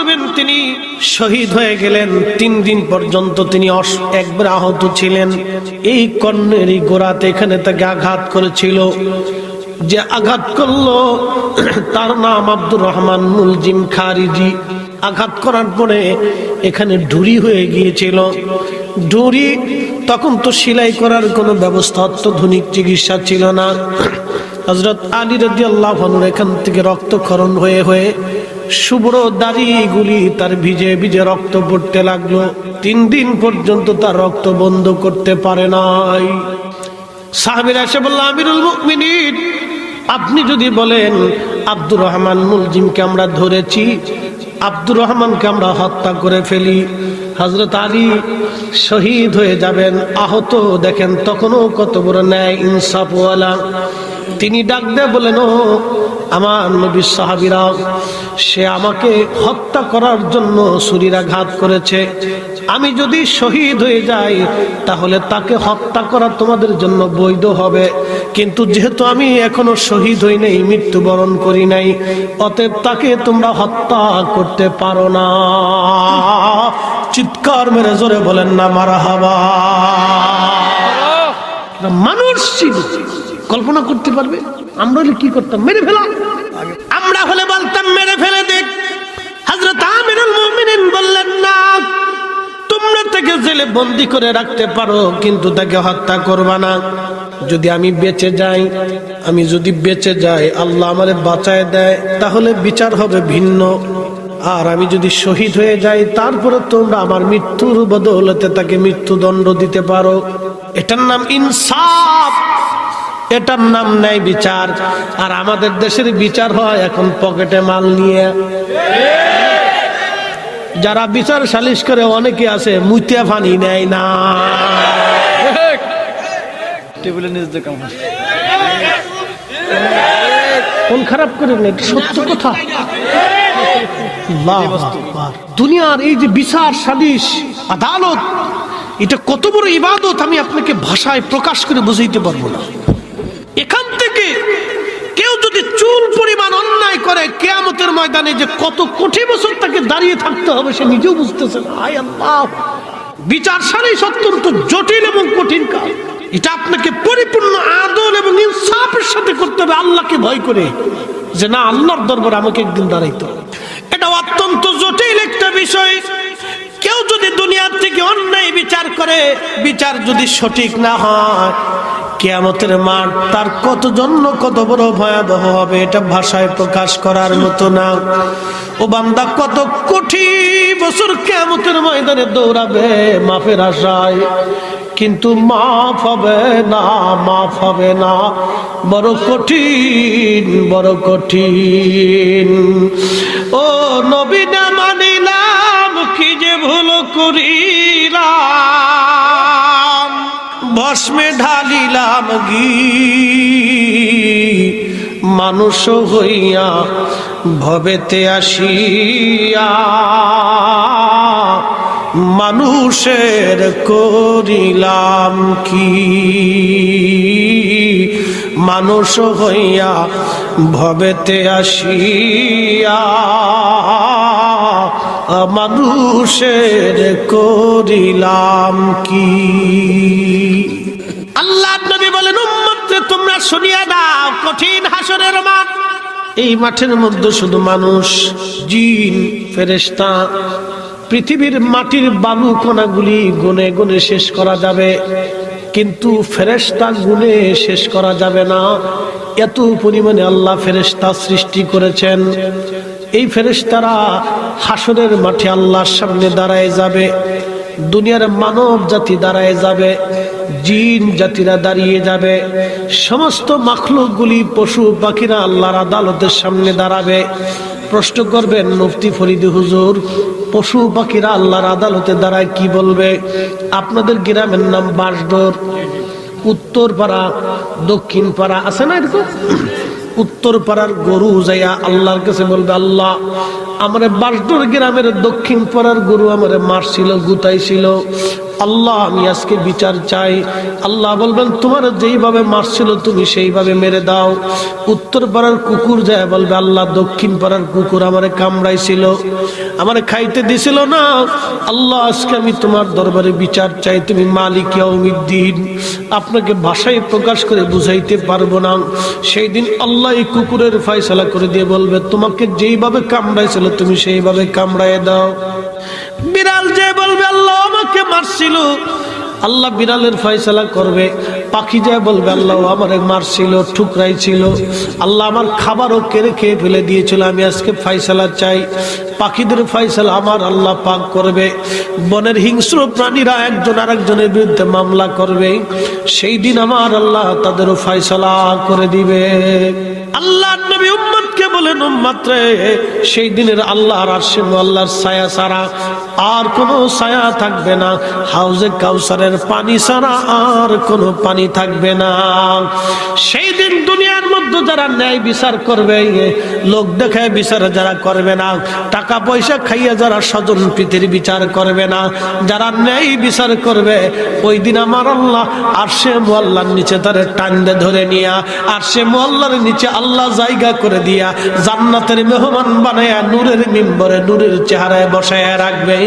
করবেন তিনি শহীদ হয়ে গেলেন। 3 দিন পর্যন্ত তিনি একবার আহত ছিলেন। এই কর্ণেরই গোড়াতে এখানে তাকে আঘাত করেছিল। যে আঘাত করলো তার নাম আব্দুর রহমান মুলজিম খারিজি। আঘাত করার পরে এখানে ঢুরি হয়ে গিয়েছিল। ঢুরি তখন তো সেলাই করার কোনো ব্যবস্থা, অত্যাধুনিক চিকিৎসা ছিল না। হযরত আলী রাদিয়াল্লাহু আনহু এখান থেকে রক্তক্ষরণ হয়ে হয়ে শুভ্র দাড়িগুলি তার ভিজে ভিজে রক্ত পড়তে লাগলো। 3 দিন পর্যন্ত তার রক্ত বন্ধ করতে পারে নাই। সাহাবীরা এসে বলল, আমিরুল মুমিনিন, আপনি যদি বলেন আব্দুর রহমান মুলজিমকে আমরা ধরেছি, আব্দুর রহমানকে আমরা হত্যা করে ফেলি, হযরত আলী শহীদ হয়ে যাবেন, আহত দেখেন তখনও কত বড় ন্যায় ইনসাফওয়ালা। তিনি ডাক দিয়ে বলেন, ও আমার নবীর সাহাবীরা, সে আমাকে হত্যা করার জন্য ছুরিরাঘাত করেছে। আমি যদি শহীদ হয়ে যাই তাহলে তাকে হত্যা করা তোমাদের জন্য বৈধ হবে, কিন্তু যেহেতু আমি এখনো শহীদ হই নাই, মৃত্যুবরণ করি নাই, অতএব তাকে তোমরা হত্যা করতে পারো না। চিৎকার মেরে জোরে বলেন না মারহাবা। মানুষ ছিল, কল্পনা করতে পারবে? আমরা হলে কি করতাম? মেরে ফেলা। আমরা হলে বলতাম মেরে ফেলে দেখ। হযরত আমিরুল মুমিনিন বললেন, না, তোমরা তাকে জেলে বন্দি করে রাখতে পারো, কিন্তু তাকে হত্যা করবা না। যদি আমি বেঁচে যাই, আল্লাহ আমারে বাঁচায় দেয়, তাহলে বিচার হবে ভিন্ন। আর আমি যদি শহীদ হয়ে যাই, তারপরে তোমরা আমার মৃত্যুর বদৌলতে তাকে মৃত্যুদণ্ড দিতে পারো। এটার নাম ইনসাফ, এটার নাম ন্যায় বিচার। আর আমাদের দেশের বিচার হয় এখন পকেটে মাল নিয়ে। যারা বিচার সালিশ করে অনেকে আছে মুইতে ফানি নেয় না। কোন খারাপ করে না, সত্য কথা। দুনিয়ার এই যে বিচার সালিশ আদালত, এটা কত বড় ইবাদত আমি আপনাকে ভাষায় প্রকাশ করে বুঝাইতে পারবো না। এখান থেকে কেউ যদি চুল পরিমাণ অন্যায় করে, কিয়ামতের ময়দানে যে কত কোটি বছর তাকে দাঁড়িয়ে থাকতে হবে সে নিজেও বুঝতেছে না। হায় আল্লাহ, বিচার সালিশ অত্যন্ত জটিল এবং কঠিন কাজ। এটা আপনাকে পরিপূর্ণ আদল এবং ইনসাফের সাথে করতে হবে, আল্লাহকে ভয় করে, যে না, আল্লাহর দরবারে আমাকে একদিন দাঁড়াইতে হবে। এটা অত্যন্ত জটিল একটা বিষয়। কেউ যদি দুনিয়ার থেকে অন্যায় বিচার করে, বিচার যদি সঠিক না হয়, কিয়ামতের মাঠ তার কত বড় ভয়াবহ হবে, এটা ভাষায় প্রকাশ করার মতো না। ও বান্দা কত কোটি বছর কিয়ামতের ময়দানে দৌড়াবে মাফের আশায়, কিন্তু মাফ হবে না। বড় কঠিন। ও নবী না মানিলাম, কি যে ভুল করিলাম, ভস্মে ঢালিলাম ঘি, মানুষ হইয়া ভবেতে আসিয়া, মানুষের করিলাম কি, মানুষ হইয়া ভবেতে আসিয়া, মানুষের করিলাম কি। আল্লাহ নবী বলেন, উম্মত তোমরা শুনিয়া দাও, কঠিন হাসরের মাঠ। এই মাঠের মধ্যে শুধু মানুষ, জিন, ফেরেশতা, পৃথিবীর মাটির বালু কণাগুলি গুনে গুনে শেষ করা যাবে, কিন্তু ফেরেশতা গুনে শেষ করা যাবে না। এত পরিমাণে আল্লাহ ফেরেশতা সৃষ্টি করেছেন। এই ফেরেশতারা হাসরের মাঠে আল্লাহর সামনে দাঁড়ায় যাবে। দুনিয়ার মানব জাতি দাঁড়ায় যাবে, জিন জাতিরা দাঁড়িয়ে যাবে, সমস্ত মাখলুকগুলি, পশু পাখিরা আল্লাহর আদালতের সামনে দাঁড়াবে। প্রশ্ন করবেন, মুফতি ফরিদি হুজুর, পশু পাখিরা আল্লাহর আদালতে দাঁড়ায় কি বলবে? আপনাদের গ্রামের নাম বাঁশডোর, উত্তর পাড়া, দক্ষিণ পাড়া আছে না এরকম? উত্তর পাড়ার গরু যাইয়া আল্লাহর কাছে বলবে, আল্লাহ, আমার বাঁশডোর গ্রামের দক্ষিণ পাড়ার গরু আমারে মারছিল, গুতাইছিল, আল্লাহ আমি আজকে বিচার চাই। আল্লাহ বলবেন তোমার যেইভাবে মারছিল তুমি সেইভাবে মেরে দাও। উত্তর পাড়ার কুকুর যায় বলবে আল্লাহ দক্ষিণ পাড়ার কুকুর আমারে কামড়াইছিল, আমারে খাইতে দিছিল না। আল্লাহ আজকে আমি তোমার দরবারে বিচার চাই, তুমি মালিক ইয়াউমিদ্দিন। আপনাকে ভাষায় প্রকাশ করে বুঝাইতে পারবো না। সেই দিন আল্লাহ এই কুকুরের ফয়সালা করে দিয়ে বলবে তোমাকে যেইভাবে কামড়াইছিল তুমি সেইভাবে কামড়ায় দাও। বিড়াল যে বলবে আল্লাহ আমাকে মারছিল, আল্লাহ বিড়ালের ফয়সালা করবে। পাখি যায় বলবে আল্লাহ আমারে মারছিল, ঠুকরাইছিল, আল্লাহ আমার খাবারও কেড়ে খেয়ে ফেলে দিয়েছিল, আমি আজকে ফয়সালা চাই। পাখিদের ফয়সালা আমার আল্লাহ পাক করবে। বনের হিংস্র প্রাণীরা একজন আরেকজনের বিরুদ্ধে মামলা করবে, সেই দিন আমার আল্লাহ তাদেরও ফয়সালা করে দিবে। আল্লাহ নবী উম্মতকে বলেন উম্মত রে, সেই দিনের আল্লাহর আরশে আল্লাহর ছায়া ছাড়া আর কোনো ছায়া থাকবে না, হাউজে কাউসারের পানি ছাড়া আর কোনো পানি থাকবে না। সেই দিন দুনিয়ার মধ্যে যারা ন্যায় বিচার করবে, লোক দেখায় বিচার যারা করবে না, টাকা পয়সা খাইয়া যারা স্বজন প্রীতির বিচার করবে না, যারা ন্যায় বিচার করবে, ওই দিন আমার আল্লাহ আরশে মুআল্লার নিচে তারে টান্দে ধরে নিয়া আরশে মুআল্লার নিচে আল্লাহ জায়গা করে দিয়া জান্নাতের মেহমান বানায়া নূরের মিম্বরে নূরের চেহারায় বসায় রাখবে।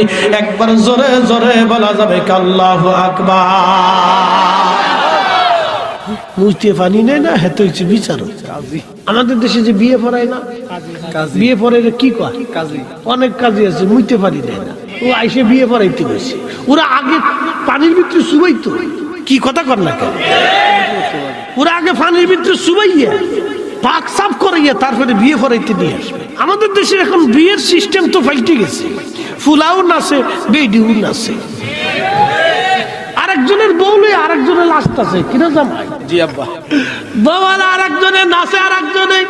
একবার জোরে জোরে বলা যাবে আল্লাহু আকবার। বুঝতে পানি নেই না, হেতে হচ্ছে বিচার। আমাদের দেশে যে বিয়ে পড়ায় না, বিয়ে পড়াইলে কি কয় অনেক কাজে আছে, মুইতে পারি নেই না, ও আইসে বিয়ে পড়াইতে গেছে। ওরা আগে পানির ভিতরে চুবাইতো, কি কথা কর না কেন, ওরা আগে পানির ভিতরে চুবাইয়া পাক সাফ করাইয়া তারপরে বিয়ে পড়াইতে নিয়ে আসবে। আমাদের দেশে এখন বিয়ের সিস্টেম তো পাল্টে গেছে, ফুলাও নাচে বেডিও নাচে, আরেকজনের বউলে আরেকজনের লাস্ট আছে কিনা জামাই, জি আব্বা, বউলা আরেকজনের নাচে, আরেকজনে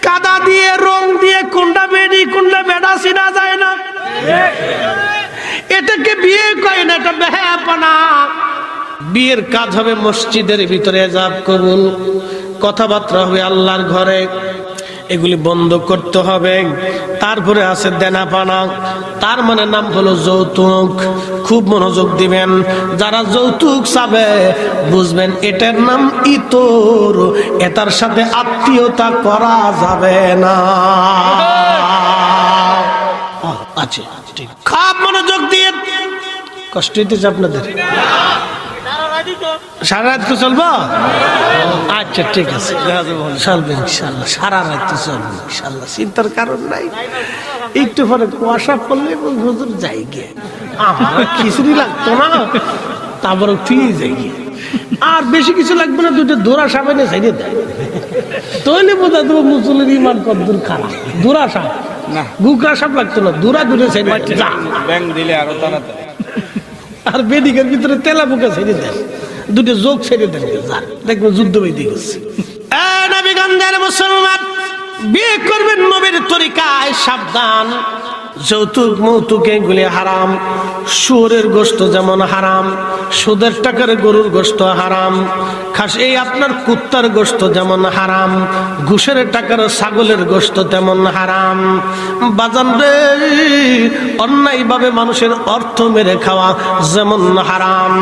কাদা দিয়ে রং দিয়ে কোনটা বেডি কোনটা বেডা চিনা যায় না। এটাকে বিয়ে কয় না, এটা বেহায়াপনা। বিয়ের কাজ হবে মসজিদের ভিতরে, যাব কবুল, কথাবার্তা হবে আল্লাহর ঘরে, এগুলি বন্ধ করতে হবে। তারপরে আছে দেনাপানা, তার মানে নাম হলো যৌতুক। খুব মনোযোগ দিবেন, যারা যৌতুক চাবে বুঝবেন এটার নাম ইতর, এটার সাথে আত্মীয়তা করা যাবে না। আচ্ছা ঠিক, খুব মনোযোগ দিয়ে, কষ্ট হইতেছে আপনাদের? সারা রাত তো চলবো? আচ্ছা ঠিক আছে, চলবে ইনশাল্লাহ, সারা রাত তো চলবে ইনশাল্লাহ, চিন্তার কারণ নাই। একটু পরে কুয়াশা পড়লে হুজুর যাই গিয়ে, আমার খিচুড়ি লাগতো না, তারপরে ফিরে যাই গিয়ে, আর বেশি কিছু লাগবে না, দুটো দোরা সাবানে সাইডে দেয়, তৈলে বোঝা দেবো মুসলিম ইমান কদ্দুর খারাপ। দোরা সাপ না, গুকরা সাপ লাগতো না, দোরা দূরে সাইডে ব্যাং দিলে আরো তাড়াতাড়ি, আর বেদিকের ভিতরে তেলা বুকা ছেড়ে দেন, দুটো যোগ ছেড়ে দেন, দেখবেন যুদ্ধ বেঁধে গেছে। নবীগঞ্জের মুসলমান, বিয়ে করবেন নবীর তরিকায়, সাবধান। যৌতুক মৌতুক এগুলি হারাম। শুয়োরের গোশত যেমন হারাম, সুদের টাকার গরুর গোশত হারাম, খাস এই আপনার কুত্তার গোশত যেমন হারাম, ঘুষের টাকার ছাগলের গোশত তেমন হারাম। বাজান রে, অন্যায় ভাবে মানুষের অর্থ মেরে খাওয়া যেমন হারাম,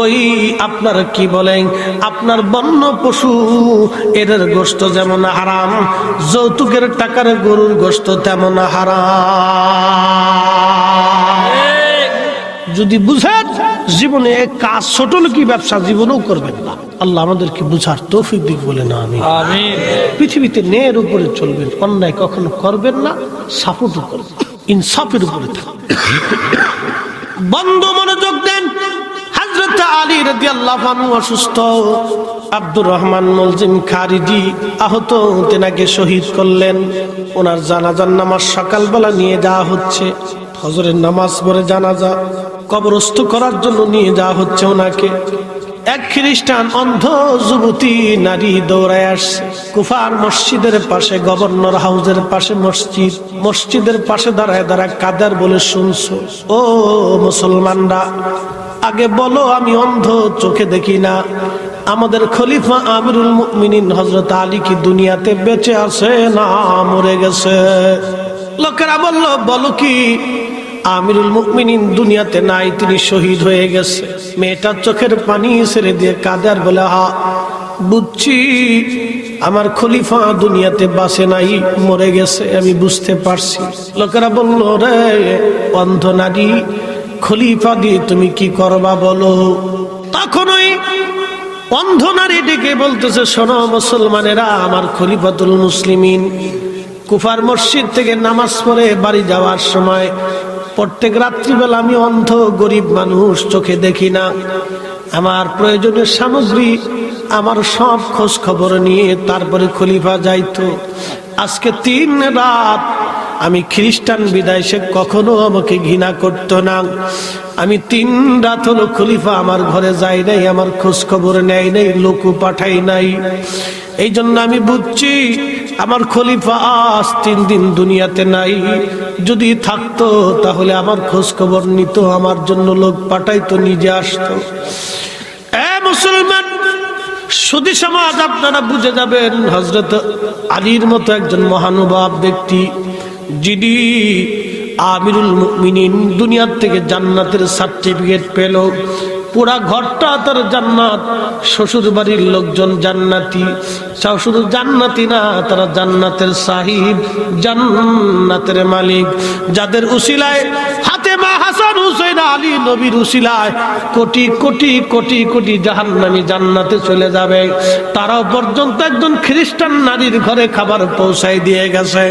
ওই আপনার কি বলেন আপনার বন্য পশু এদের গোশত যেমন হারাম, যৌতুকের টাকার গরুর গোশত তেমন হারাম। যদি বুঝেন জীবনে কাজ ছোট লোকি ব্যবসা জীবনেও করবেন না। আল্লাহ আমাদেরকে বুঝার তৌফিক দিক বলে না আমিন। পৃথিবীতে ন্যায়ের উপরে চলবেন, অন্যায় কখনো করবেন না, সাপোর্ট করবেন, ইনসাফের উপরে থাকবেন। বন্ধু মনোযোগ দেন, হযরত আলী রাদিয়াল্লাহু আনহু অসুস্থ, আব্দুর রহমান মুলজিম খারিজি আহত, তেনাকে শহীদ করলেন। ওনার জানাজার নামাজ সকালবেলা নিয়ে যাওয়া হচ্ছে, ফজরের নামাজ পড়ে জানাজা কবরস্থ করার জন্য নিয়ে যাওয়া হচ্ছে ওনাকে। এক খ্রিস্টান অন্ধ যুবতী নারী দৌড়ায় আসছে। কুফার মসজিদের পাশে, গভর্নর হাউসের পাশে মসজিদ, মসজিদের পাশে দাঁড়ায় দাঁড়ায় কাদার বলে, শুনছো ও মুসলমানরা, আগে বলো আমি অন্ধ, চোখে দেখি না, আমাদের খলিফা আমিরুল মুমিনিন হযরত আলী কি দুনিয়াতে বেঁচে আছে না মরে গেছে? লোকেরা বলল বলো কি? আমিরুল মুমিনিন দুনিয়াতে নাই, তিনি শহীদ হয়ে গেছে। মেয়েটার চোখের পানি ছেড়ে দিয়ে কাঁদে আর বলে, হা বুঝছি আমার খলিফা দুনিয়াতে বাঁচে নাই, মরে গেছে, আমি বুঝতে পারছি। লোকেরা বলল, রে অন্ধ নারী, খলিফা দিয়ে তুমি কি করবা বলো? তখন ওই অন্ধ নারী ডেকে বলতেছে, শোনো মুসলমানেরা, আমার খলিফাতুল মুসলিমিন কুফার মসজিদ থেকে নামাজ পড়ে বাড়ি যাওয়ার সময় প্রত্যেক রাত্রিবেলা, আমি অন্ধ গরিব মানুষ, চোখে দেখি না, আমার প্রয়োজনীয় সামগ্রী আমার সব খোঁজ খবর নিয়ে তারপরে খলিফা যাইতো। আজকে 3 রাত আমি খ্রিস্টান বিদায়, সে কখনো আমাকে ঘৃণা করতো না। আমি 3 রাত হলো খলিফা আমার ঘরে যাই নাই, আমার খোঁজ খবর নেয় নাই, লোকও পাঠাই নাই। এই জন্য আমি বুঝছি আমার খলিফা আজ 3 দিন দুনিয়াতে নাই। যদি থাকতো তাহলে আমার খোঁজ খবর নিত, আমার জন্য লোক পাঠাইতো, নিজে আসতো। মুসলমান সুধী সমাজ, আপনারা বুঝে যাবেন, হযরত আলীর মতো একজন মহানুভব ব্যক্তি, যিনি আমিরুল মুমিনিন দুনিয়ার থেকে জান্নাতের সার্টিফিকেট পেল, পুরা ঘরটা তার জান্নাত, শ্বশুর বাড়ির লোকজন জান্নাতি, শুধু জান্নাতি না, তারা জান্নাতের সাহিব, জান্নাতের মালিক, যাদের উসিলায় ফাতেমা, হাসান, হুসাইন, আলী নবীর উসিলায় কোটি কোটি কোটি কোটি জাহান্নামী জান্নাতে চলে যাবে, তারাও পর্যন্ত একজন খ্রিস্টান নারীর ঘরে খাবার পৌঁছাই দিয়ে গেছে।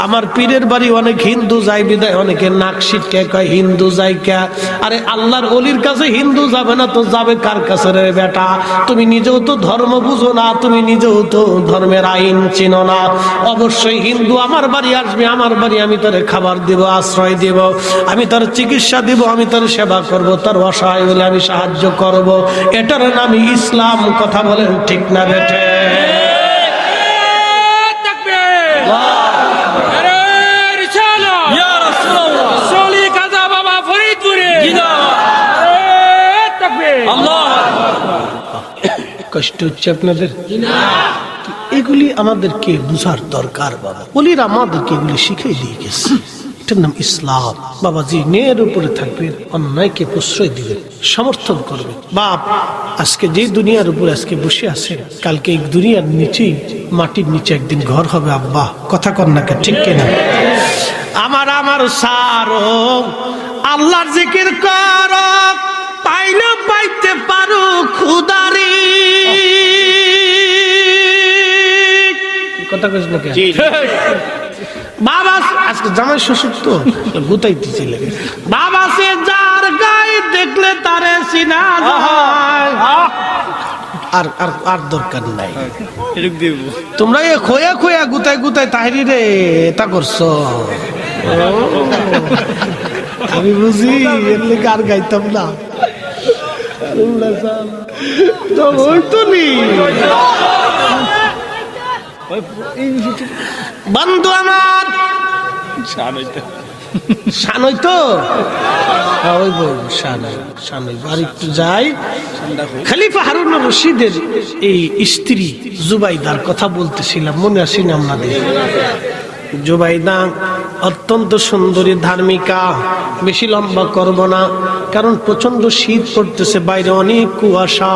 আমার পীরের বাড়ি অনেক হিন্দু যায় বিদায় অনেকে নাক সিটকে কয় হিন্দু যায় কে? আরে আল্লাহর ওলির কাছে হিন্দু যাবে না তো যাবে কার কাছে রে বেটা? তুমি নিজেও তো ধর্ম বুঝো না, তুমি নিজেও তো ধর্মের আইন চিনো না। অবশ্যই হিন্দু আমার বাড়ি আসবে, আমার বাড়ি আমি তার খাবার দিব, আশ্রয় দিব, আমি তার চিকিৎসা দিব, আমি তার সেবা করব, তার অসহায় হলে আমি সাহায্য করব, এটার নামই ইসলাম। কথা বলেন ঠিক না বেঠে? কষ্ট হচ্ছে আপনাদের? এগুলি আমাদেরকে বুঝার দরকার বাবা। বলির আমাদেরকে এগুলি শিখিয়ে দিয়ে গেছে, এটার নাম ইসলাম। বাবাজি ন্যায়ের উপরে থাকবেন, অন্যায়কে প্রশ্রয় দিবেন, সমর্থন করবেন। বাপ আজকে যে দুনিয়ার উপরে আজকে বসে আছে, কালকে এই দুনিয়ার নিচেই মাটির নিচে একদিন ঘর হবে। আব্বা কথা কর না, ঠিক কিনা? আমার সারো আল্লাহর জিকির করো, পাইলে পাইতে পারো খুদারি। কথা কইছ না কে? বাবা আজকে জামাই শ্বশুর তো গুতাইতেছি লাগে। বাবা সে যার গায়ে দেখলে তারে চিনা যায়, আর আর আর দরকার নাই। তোমরা এ খোয়া খোয়া গুতাই গুতাই তাহিরি রে তা করছো। আমি বুঝি এর লেগে আর গাইতাম না। বন্ধু আমার শান হইতো একটু যাই। খলিফা হারুন রশিদের এই স্ত্রী জুবাইদার কথা বলতেছিলাম, মনে আসি না আপনাদের? জুবাইদা অত্যন্ত সুন্দরী, ধার্মিকা। বেশি লম্বা করব না, কারণ প্রচন্ড শীত পড়তেছে, বাইরে অনেক কুয়াশা।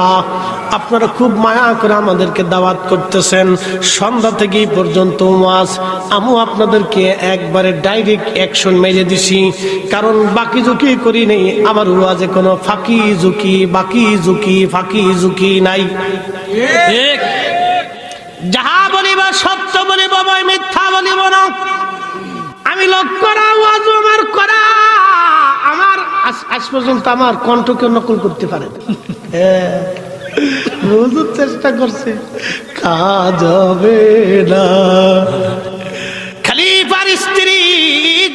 আপনারা খুব মায়া করে আমাদেরকে দাওয়াত করতেছেন, সন্ধ্যা থেকে পর্যন্ত ওয়াজ। আমি আপনাদেরকে একবারে ডাইরেক্ট অ্যাকশন মেরে দিছি, কারণ বাকি ঝুঁকি করি নেই। আমার ওয়াজে কোনো ফাঁকি ঝুঁকি, বাকি ঝুঁকি, ফাঁকি ঝুঁকি নাই। যাহা বলিব সত্য বলিব, মিথ্যা বলিব না। আমি লোক করা ওয়াজ আমার করা, আমার আজ পর্যন্ত আমার কণ্ঠকে নকল করতে পারে বুঝার চেষ্টা করছে, কাজ হবে না। খলিফার স্ত্রী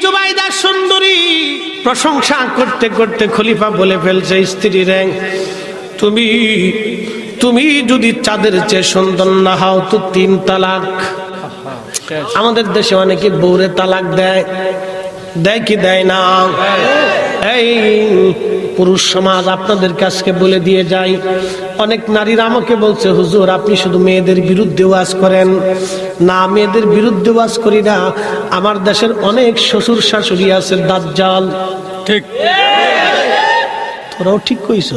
জুবাইদা সুন্দরী, প্রশংসা করতে করতে খলিফা বলে ফেলছে স্ত্রী রে, তুমি যদি চাঁদের চেয়ে সুন্দর না হও তো 3 তালাক। আমাদের দেশে অনেকে বউরে তালাক দেয়, দেয় কি দেয় না? এই পুরুষ সমাজ আপনাদের কাছে বলে দিয়ে যাই, অনেক নারীরা আমাকে বলছে, হুজুর আপনি শুধু মেয়েদের বিরুদ্ধে ওয়াজ করেন। না, মেয়েদের বিরুদ্ধে ওয়াজ করি না। আমার দেশের অনেক শ্বশুর শাশুড়ি আছে দাজ্জাল, ঠিক তোরাও ঠিক কইছ।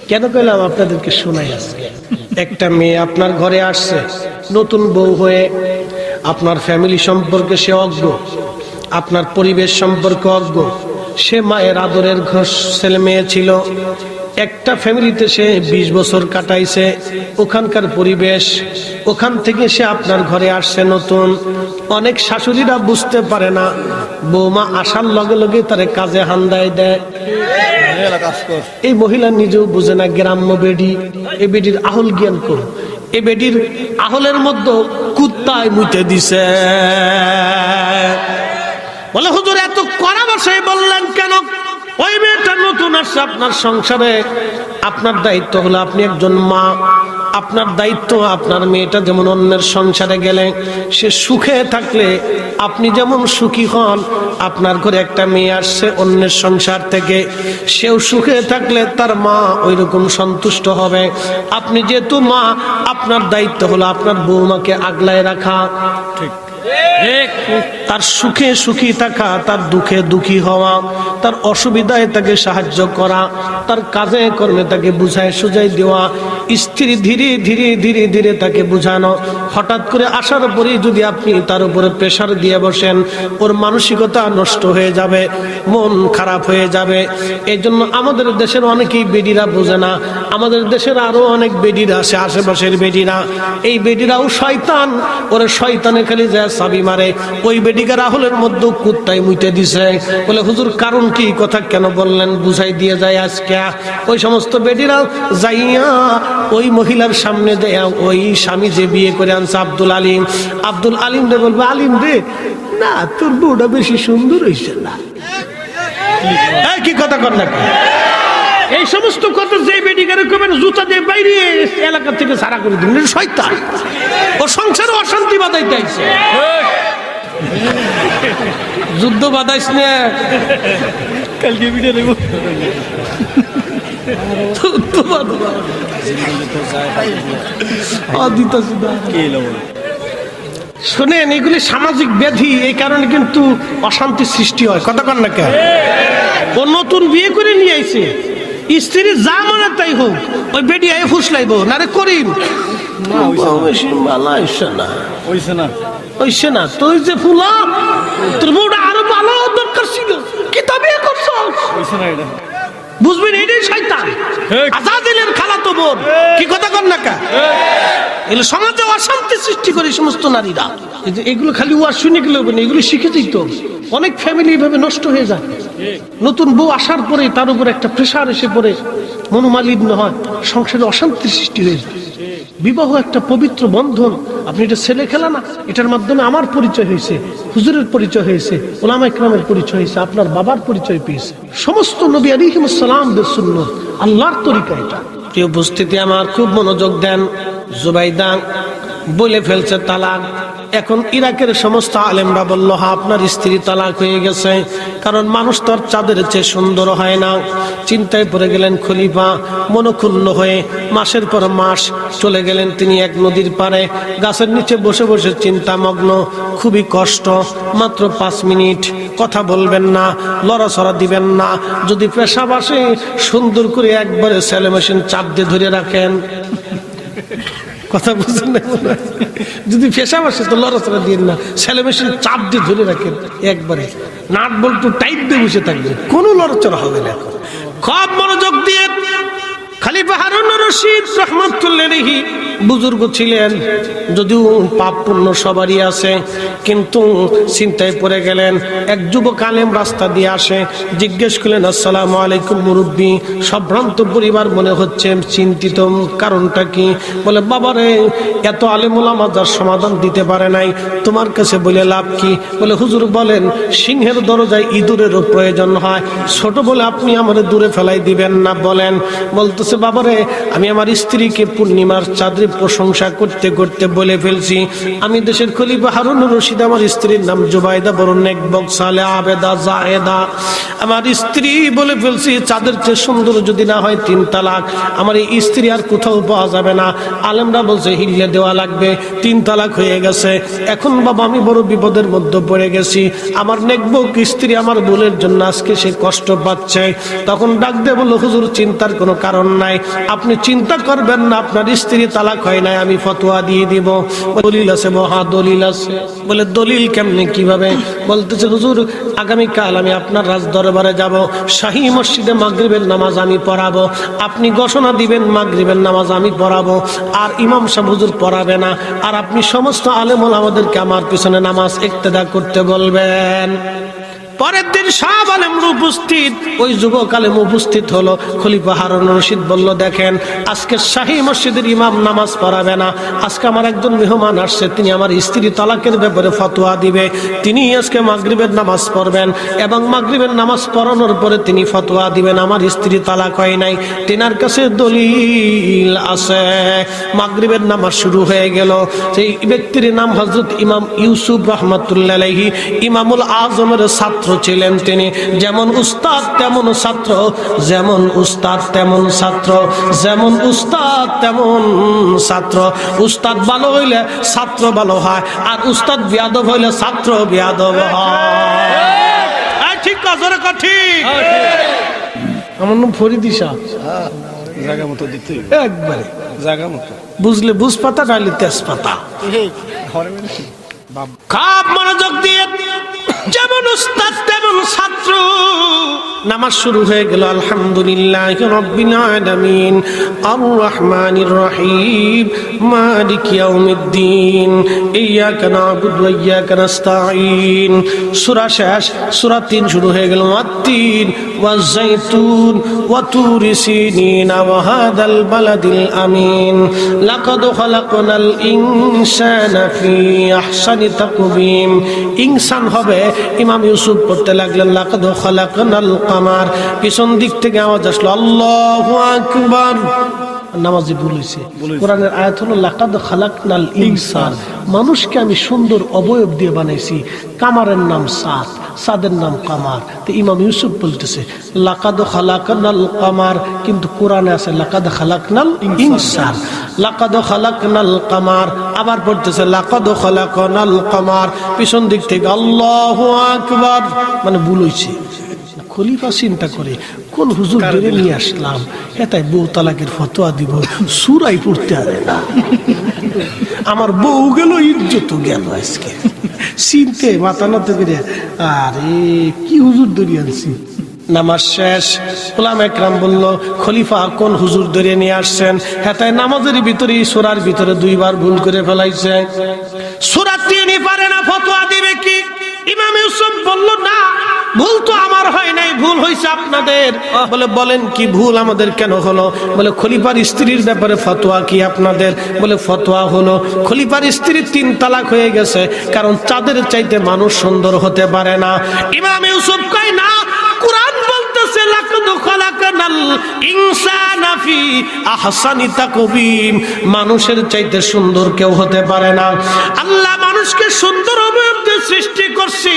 কেন কইলাম আপনাদেরকে শোনাই আজকে। একটা মেয়ে আপনার ঘরে আসছে নতুন বউ হয়ে, আপনার ফ্যামিলি সম্পর্কে সে অজ্ঞ, আপনার পরিবেশ সম্পর্কে অজ্ঞ। সে মায়ের আদরের ছেলে মেয়ে ছিল, একটা ফ্যামিলিতে সে 20 বছর কাটাইছে, ওখানকার পরিবেশ, ওখান থেকে সে আপনার ঘরে আসছে নতুন। অনেক শাশুড়িরা বুঝতে পারে না, বৌমা আসার লগে লগে তারে কাজে হান্দায় দেয়। এই মহিলা নিজেও বুঝে না, গ্রাম্য বেডি, এই বেডির আহল জ্ঞান কর, এই বেডির আহলের মধ্যে কুত্তায় মুতে দিছে। বলে হুজুর এত কড়া ভাষায় বললেন কেন? ওই মেয়েটা নতুন আসছে আপনার সংসারে, আপনার দায়িত্ব হলো, আপনি একজন মা, আপনার দায়িত্ব আপনার মেয়েটা যেমন অন্যের সংসারে গেলে সে সুখে থাকলে আপনি যেমন সুখী হন, আপনার ঘরে একটা মেয়ে আসছে অন্যের সংসার থেকে, সেও সুখে থাকলে তার মা ওই রকম সন্তুষ্ট হবে। আপনি যেহেতু মা, আপনার দায়িত্ব হলো আপনার বৌমাকে আগলায় রাখা, ঠিক, তার সুখে সুখী থাকা, তার দুঃখে দুঃখী হওয়া, তার অসুবিধায় তাকে সাহায্য করা, তার কাজে কর্মে তাকে বুঝায় সুঝাই দেওয়া। স্ত্রী ধীরে ধীরে ধীরে ধীরে তাকে বুঝানো। হঠাৎ করে আসার পরে যদি আপনি তার উপরে প্রেসার দিয়ে বসেন, ওর মানসিকতা নষ্ট হয়ে যাবে, মন খারাপ হয়ে যাবে। এই জন্য আমাদের দেশের অনেকেই বেডিরা বোঝে না, আমাদের দেশের আরো অনেক বেডিরা আছে, আশেপাশের বেডিরা, এই বেডিরাও শয়তান, ওরা শয়তানে খালি যায় চাবি মারে। ওই বেডিকা রাহুলের মধ্যে কুত্তায় মুইতে দিছে। বলে হুজুর কারণ কি, কথা কেন বললেন, বুঝাই দিয়ে যায় আজকে। ওই সমস্ত বেডিরা যাইয়া ওই মহিলার সামনে দেয়া, ওই স্বামী যে বিয়ে করে আনছে আব্দুল আলিম, আব্দুল আলিম রে বলবে, আলিম রে না তোর বউটা বেশি সুন্দর হইছে না, কি কথা কর না। এই সমস্ত কথা যে বেডিকারে কবেন জুতা দিয়ে বাইরে এলাকা থেকে সারা করে দিবেন, শয়তান। ও সংসারে অশান্তি বাঁধাইতে আইছে। যুদ্ধ বাঁধাইস না, কালকে ভিডিও দেব। শোনেন, এগুলি সামাজিক ব্যাধি, এই কারণে কিন্তু অশান্তি সৃষ্টি হয়। কথা কন না কেন? ও নতুন বিয়ে করে নিয়ে আইছে, স্ত্রী যা মনে তাই হোক, ওই বেডি আয় ফুসলাইব না রে করিম না তুই যে ফুলা, তোর বউটা আরো ভালো দরকার ছিল, কি তবে করছো বুঝবেন, এটাই শয়তান, আজাদিলের খালাতো বোন। কি কথা কর না কা? এগুলো সমাজে অশান্তি সৃষ্টি করে সমস্ত নারীরা। এগুলো খালি ওয়াজ শুনে গেলে হবে না, এগুলো শিখে দিত। অনেক ফ্যামিলি এভাবে নষ্ট হয়ে যায়। নতুন বউ আসার পরে তার উপর একটা প্রেশার এসে পড়ে, মনোমালিন্য হয়, সংসারে অশান্তির সৃষ্টি হয়ে যায়। বিবাহ একটা পবিত্র বন্ধন, আপনি এটা ছেলে খেলা না, এটার মাধ্যমে আমার পরিচয় হয়েছে, হুজুরের পরিচয় হয়েছে, ওলামা ইকরামের পরিচয় হয়েছে, আপনার বাবার পরিচয় পেয়েছে। সমস্ত নবী আলাইহিস সালামদের সুন্নাত, আল্লাহর তরিকা এটা। প্রিয় উপস্থিতি আমার, খুব মনোযোগ দেন। জুবাইদা বলে ফেলছে তালাক। এখন ইরাকের সমস্ত আলেমরা বলল, হ্যাঁ আপনার স্ত্রী তালাক হয়ে গেছে, কারণ মানুষ তো আর চাঁদের চেয়ে সুন্দর হয় না। চিন্তায় পড়ে গেলেন খলিফা, মনক্ষুণ্ণ হয়ে মাসের পর মাস চলে গেলেন তিনি এক নদীর পাড়ে, গাছের নিচে বসে বসে চিন্তামগ্ন। খুবই কষ্ট, মাত্র 5 মিনিট কথা বলবেন না, লড়াচড়া দিবেন না। যদি পেশাব আসে সুন্দর করে একবারে সেলো মেশিন চাপ দিয়ে ধরে রাখেন। কথা বুঝছেন না? যদি পেশাব আসে তো লড়াচড়া দিন না, সেলো মেশিন চাপ দিয়ে ধরে রাখেন, একবারে নাট বল্টু টাইট দিয়ে বসে থাকবে, কোনো লড়াচড়া হবে না। খুব মনোযোগ দিয়ে খলিফা হারুন রশিদ রাহমাতুল্লাহি আলাইহি বুজুর্গ ছিলেন, যদিও পাপ পুণ্য সবারই আছে, কিন্তু চিন্তায় পড়ে গেলেন। এক যুবক আলেম রাস্তা দিয়ে আসে, জিজ্ঞেস করলেন, আসসালামু আলাইকুম মুরব্বী। সম্ভ্রান্ত পরিবার মনে হচ্ছে, চিন্তিত, কারণটা কি? বলে, বাবারে এত আলেম ওলামা যার সমাধান দিতে পারে নাই, তোমার কাছে বলে লাভ কি? বলে, হুজুর বলেন, সিংহের দরজায় ইঁদুরেরও প্রয়োজন হয়, ছোট বলে আপনি আমারে দূরে ফেলাই দিবেন না। বলেন, বলতেছে, বাবা দরবারে আমি আমার স্ত্রীকে পূর্ণিমার চাঁদের প্রশংসা করতে করতে বলে ফেলছি, আমি দেশের খলিফা হারুনুর রশিদ, আমার স্ত্রীর নাম জুবাইদা, বড় নেকবক, সালেহা, আবেদা, জাহেদা। আমার স্ত্রী বলে ফেলছি চাঁদের চেয়ে সুন্দর যদি না হয় 3 তালাক। আমার এই স্ত্রী আর কোথাও পাওয়া যাবে না। আলেমরা বলছে হিল্লে দেওয়া লাগবে, 3 তালাক হয়ে গেছে। এখন বাবা আমি বড় বিপদের মধ্যে পড়ে গেছি, আমার নেকবক স্ত্রী আমার ভুলের জন্য আজকে সে কষ্ট পাচ্ছে। তখন ডাক দিয়ে বলল, হুজুর চিন্তার কোনো কারণ নাই, আপনি চিন্তা করবেন না, আপনার স্ত্রী তালাক হয় নাই, আমি ফতোয়া দিয়ে দিব। দলিল আছে? মহা দলিল আছে। বলে দলিল কেমনে, কিভাবে? বলতেছে হুজুর আগামীকাল আমি আপনার রাজ দরবারে যাব, শাহী মসজিদে মাগরিবের নামাজ আমি পড়াবো, আপনি ঘোষণা দিবেন মাগরিবের নামাজ আমি পড়াবো, আর ইমাম সাহেব হুজুর পড়াবে না, আর আপনি সমস্ত আলেম ওলামাদেরকে আমার পিছনে নামাজ ইক্তেদা করতে বলবেন। পরের দিন সব আলেম উপস্থিত, ওই যুবক আলেম উপস্থিত হলো। খলিফা হারুনুর রশিদ বলল, দেখেন আজকে শাহী মসজিদের ইমাম নামাজ পড়াবে না, আজকে আমার একজন মেহমান আসছে, তিনি আমার স্ত্রী তালাকের ব্যাপারে ফতোয়া দিবে, তিনি আজকে মাগরিবের নামাজ পড়বেন এবং মাগরিবের নামাজ পড়ানোর পরে তিনি ফতোয়া দিবেন আমার স্ত্রী তালাক হয় নাই, তেনার কাছে দলিল আছে। মাগরিবের নামাজ শুরু হয়ে গেল। সেই ব্যক্তির নাম হযরত ইমাম ইউসুফ রাহমাতুল্লাহ আলাইহি, ইমামুল আজমের ছাত্র ছিলেন তিনি। যেমন উস্তাদ তেমন ছাত্র, যেমন উস্তাদ তেমন ছাত্র, যেমন উস্তাদ তেমন ছাত্র। উস্তাদ ভালো হইলে ছাত্র ভালো হয়, আর উস্তাদ বিয়াদব হইলে ছাত্র বিয়াদব হয়। ঠিক কাজরে ঠিক। আমার নাম ফরিদি শাহ। জায়গা মতো দিতে একবারে জায়গা মতো, বুঝলে বুঝ পাতা, নাইলে তেজপাতা। খুব মনোযোগ দিয়ে, যেমন উস্তাদ তেমন ছাত্র। নামাজ শুরু হয়ে গেল। আলহামদুলিল্লাহি রাব্বিল আলামিন আর রহমানির রহিম মালিকি ইয়াউমিদ্দিন ইয়্যাকা না'বুদু ওয়া ইয়্যাকা নাস্তাঈন। সূরা শেষ, সূরা 3 শুরু হয়ে গেল। ওয়াত-তিন ওয়াজ-যাইতুন ওয়া তুরি সিনিন ওয়া হাদাল বালাদিল আমিন লাকাদ খালাকনাল ইনসানা ফি আহসানি তাকওয়িম। ইনসান হবে, ইমাম ইউসুফ পড়তে লাগলেন লাকাদ খালাকনাল কামার। পিছন দিক থেকে আওয়াজ আসলো আল্লাহু আকবার। নামাজি ভুল হয়েছে। কোরআনের আয়াত হলো লাকাদ খালাকনাল ইনসান, মানুষকে আমি সুন্দর অবয়ব দিয়ে বানাইছি। কামারের নাম সাদ, সাদের নাম কামার। তো ইমাম ইউসুফ বলতেছে লাকাদ খালাকনাল কামার, কিন্তু কোরআনে আছে লাকাদ খালাকনাল ইনসান। লাকাদ খালাকনাল কামার, আবার পড়তেছে লাকাদ খালাকনাল কামার। পিছন দিক থেকে আল্লাহু আকবার, মানে ভুল হয়েছে। খলিফা চিন্তা করে কোন হুজুর ধরে নিয়ে আসলাম, এটাই বউ তালাকের ফতোয়া দিব, সূরাই পড়তে পারে না। আমার বউ গেল, ইজ্জত গেল আজকে। চিনতে মাথা নত করে, আরে কি হুজুর ধরে আনছি। নামাজ শেষ। উলামা একরাম বলল, খলিফা কোন হুজুর ধরে নিয়ে আসছেন? হেতায় নামাজের ভিতরে সূরার ভিতরে 2 বার ভুল করে ফেলাইছে। সূরা তিনি পারে না, ফতোয়া দিবে কি? ইমাম ইউসুফ বলল, না ভুল তো আমার হয় নাই, ভুল হয়েছে আপনাদের। বলে বলেন কি ভুল আমাদের কেন হলো? বলে খলিফার স্ত্রীর ব্যাপারে ফতোয়া কি আপনাদের? বলে ফতোয়া হলো খলিফার স্ত্রীর 3 তালাক হয়ে গেছে, কারণ চাঁদের চাইতে মানুষ সুন্দর হতে পারে না। ইমাম ইউসুফ কয় না, কুরআন বলতেছে লাকাদ খালাকনাল ইনসানা ফি আহসানি তাকওয়িম, মানুষের চাইতে সুন্দর কেউ হতে পারে না। আল্লাহ মানুষকে সুন্দর অবয়ব দিয়ে সৃষ্টি করছি।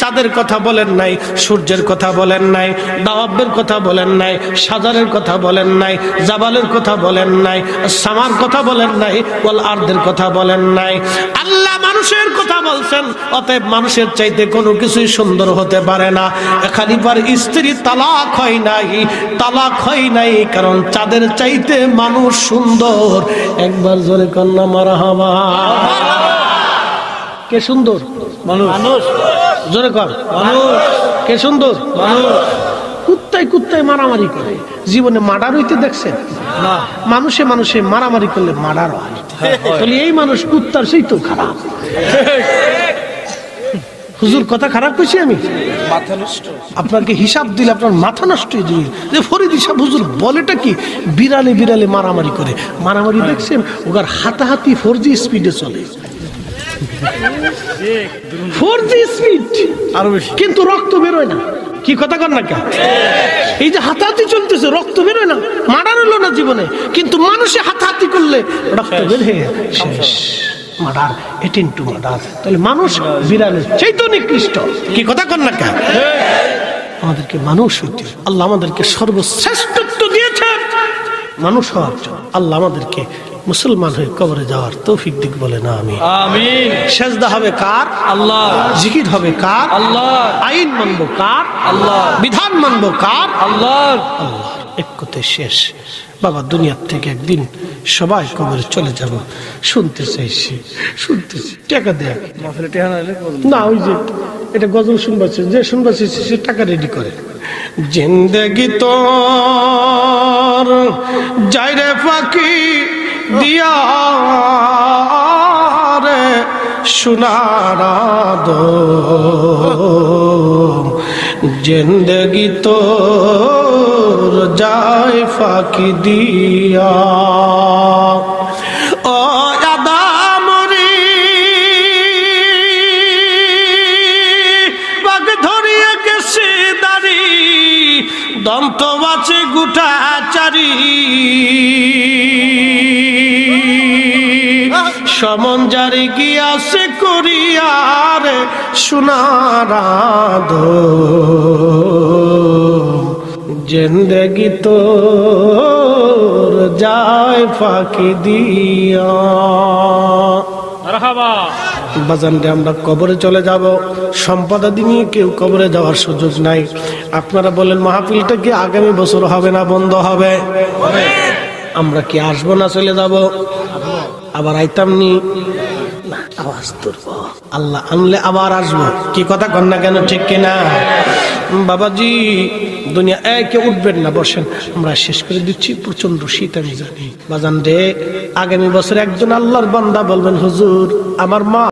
চাঁদের কথা বলেন নাই, সূর্যের কথা বলেন নাই, দাওয়াবের কথা বলেন নাই, সাজারের কথা বলেন নাই, জাবালের কথা বলেন নাই, সামার কথা বলেন নাই, ওয়াল আরদের কথা বলেন নাই। আল্লাহ মানুষের কথা বলছেন। অতএব মানুষের চাইতে কোনো কিছুই সুন্দর হতে পারে না। খলিফার স্ত্রী তালাক হয় নাই, তালাক হয় নাই কারণ চাঁদের চাইতে মানুষ সুন্দর। একবার জোরে কন্যা মারহাবা। কে সুন্দর? মানুষ। জোরে কর, মানুষ। কে সুন্দর? মানুষ। কুত্তায় কুত্তায় মারামারি করে, জীবনে মার্ডার হইতে দেখছেন না? মানুষে মানুষে মারামারি করলে মার্ডার হয়। তাহলে এই মানুষ কুত্তার সেই তো খারাপ। হুজুর কথা খারাপ কইছি আমি? মাথা নষ্ট। আপনাকে হিসাব দিলে আপনার মাথা নষ্ট হয়ে যাবে। যে ফরিদ সাহেব হুজুর বলেটা কি? বিড়ালে বিড়ালে মারামারি করে। মারামারি দেখছেন? ওগার হাতাহাতি 4G স্পিডে চলে। 4G স্পিড আরো বেশি। কিন্তু রক্ত বেরোয় না। কি কথা কর না কে? এই যে হাতাহাতি চলতেছে, রক্ত বেরোয় না, মার্ডার হলো না জীবনে, কিন্তু মানুষে হাতাহাতি করলে রক্ত বের হয়ে শেষ। Murder 18 to murder. তাহলে মানুষ বিড়ালের চাইতেও নিকৃষ্ট। কি কথা কর না কে? আমাদেরকে মানুষ হইতে, আল্লাহ আমাদেরকে সর্বশ্রেষ্ঠত্ব দিয়েছেন মানুষ হওয়ার জন্য। আল্লাহ আমাদেরকে মুসলমান হয়ে কবরে যাওয়ার তৌফিক দিক বলে না আমি। আমিন। সেজদা হবে কার? আল্লাহ। জিকির হবে কার? আল্লাহ। আইন মানবো কার? আল্লাহ। বিধান মানবো কার? আল্লাহ। আল্লাহ। এক কথায় শেষ বাবা, দুনিয়ার থেকে একদিন সবাই কবরে চলে যাব। শুনতে চাইছি, শুনতেছি, টাকা দেয়া মাহফিলে টেহা নাইলে বলুন। না, ওই যে এটা গজল শুনবাচ্ছে, যে শুনবাচ্ছে সে টাকা রেডি করে। জিন্দেগি তোর যাইরে ফাঁকি দিয়া রে সোনার আদম, জিন্দেগি তোর যায় ফাঁকি দিয়া। ও আদম রে, বাঘ ধরিয়ে গেছে দাড়ি, দন্ত বাঁচে গোটা চারি, সমন জারি গিয়াছে করিয়ারে সোনার আদম, জিন্দেগি তোর যায় ফাঁকি দিয়া। বাজান রে, আমরা কবরে চলে যাব, সম্পদাদি নিয়ে কেউ কবরে যাওয়ার সুযোগ নাই। আপনারা বলেন মাহফিলটা কি আগামী বছর হবে না বন্ধ হবে? আমরা কি আসবো না চলে যাব? আবার আইতাম নি না, আওয়াজ তুলব, আল্লাহ আনলে আবার আসবো। কি কথা কন না কেন, ঠিক কিনা? বাবাজি, দুনিয়া একে উঠবেন না, বসেন, আমরা শেষ করে দিচ্ছি। প্রচন্ড শীত আমি জানি। বাজান রে, আগামী বছর একজন আল্লাহর বান্দা বলবেন, হুজুর আমার মা